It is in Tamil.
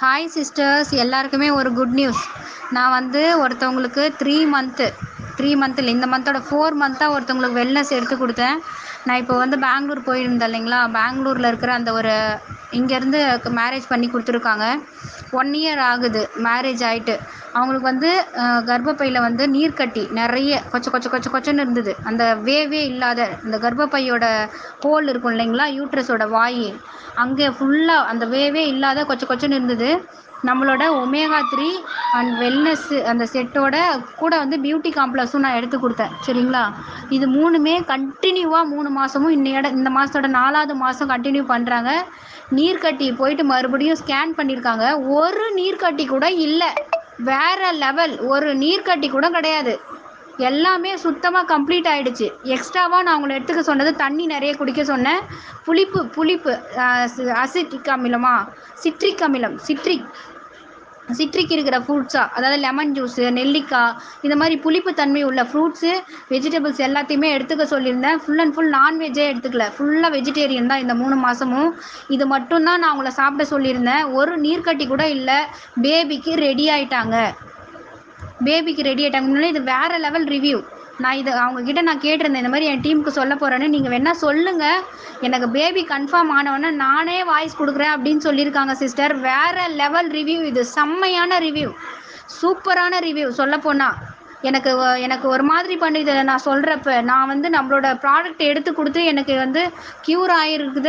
ஹாய் சிஸ்டர்ஸ், எல்லாருக்குமே ஒரு குட் நியூஸ். நான் வந்து ஒருத்தவங்களுக்கு 3 மந்த் இல்லை, இந்த மந்தோட 4 மந்த்தாக ஒருத்தவங்களுக்கு வெல்னஸ் எடுத்து கொடுத்தேன். நான் இப்போ வந்து பெங்களூர் போயிருந்தேன் இல்லைங்களா, பெங்களூரில் இருக்கிற அந்த ஒரு இங்கேருந்து மேரேஜ் பண்ணி கொடுத்துருக்காங்க. 1 இயர் ஆகுது மேரேஜ் ஆகிட்டு. அவங்களுக்கு வந்து கர்ப்பப்பையில் வந்து நீர்க்கட்டி நிறைய கொச்சன்னு இருந்தது. அந்த வேவே இல்லாத இந்த கர்ப்பப்பையோட ஹோல் இருக்கும் இல்லைங்களா, யூட்ரஸோட வாய், அங்கே ஃபுல்லாக அந்த வேவே இல்லாத கொச்சன்னு இருந்தது. நம்மளோட ஒமேகா 3 அண்ட் வெல்னஸ் அந்த செட்டோட கூட வந்து பியூட்டி காம்ப்ளெக்ஸும் நான் எடுத்து கொடுத்தேன். சரிங்களா, இது 3மே கண்டினியூவாக 3 மாதமும் இந்த மாதத்தோட 4வது மாதம் கண்டினியூ பண்ணுறாங்க. நீர்க்கட்டி போயிட்டு மறுபடியும் ஸ்கேன் பண்ணியிருக்காங்க. ஒரு நீர்க்கட்டி கூட இல்லை. வேற லெவல். ஒரு நீர்க்கட்டி கூட கிடையாது. எல்லாமே சுத்தமாக கம்ப்ளீட் ஆகிடுச்சு. எக்ஸ்ட்ராவாக நான் அவங்கள எடுத்துக்க சொன்னது தண்ணி நிறைய குடிக்க சொன்னேன். புளிப்பு அசிட்டிக் அமிலமா சிட்ரிக் இருக்கிற ஃப்ரூட்ஸாக, அதாவது லெமன் ஜூஸு, நெல்லிக்காய், இந்த மாதிரி புளிப்பு தன்மை உள்ள ஃப்ரூட்ஸு, வெஜிடபிள்ஸ் எல்லாத்தையுமே எடுத்துக்க சொல்லியிருந்தேன். ஃபுல் அண்ட் ஃபுல் நான்வெஜ்ஜே எடுத்துக்கல. ஃபுல்லாக வெஜிடேரியன் தான் இந்த 3 மாதமும். இது மட்டும்தான் நான் அவங்கள சாப்பிட சொல்லியிருந்தேன். ஒரு நீர்க்கட்டி கூட இல்லை. பேபிக்கு ரெடி ஆகிட்டாங்க. முன்னாடி இது வேறு லெவல் ரிவ்யூ. நான் இது அவங்கக்கிட்ட நான் கேட்டிருந்தேன், இந்த மாதிரி என் டீமுக்கு சொல்ல போகிறேன்னு. நீங்கள் வேணால் சொல்லுங்கள், எனக்கு பேபி கன்ஃபார்ம் ஆனவொன்னே நானே வாய்ஸ் கொடுக்குறேன் அப்படின்னு சொல்லியிருக்காங்க சிஸ்டர். வேறு லெவல் ரிவ்யூ. இது செம்மையான ரிவ்யூ, சூப்பரான ரிவ்யூ. சொல்லப்போனால் எனக்கு ஒரு மாதிரி பண்ணுது நான் சொல்கிறப்ப. நான் வந்து நம்மளோட ப்ராடக்ட் எடுத்து கொடுத்து எனக்கு வந்து க்யூர் ஆகிருக்குது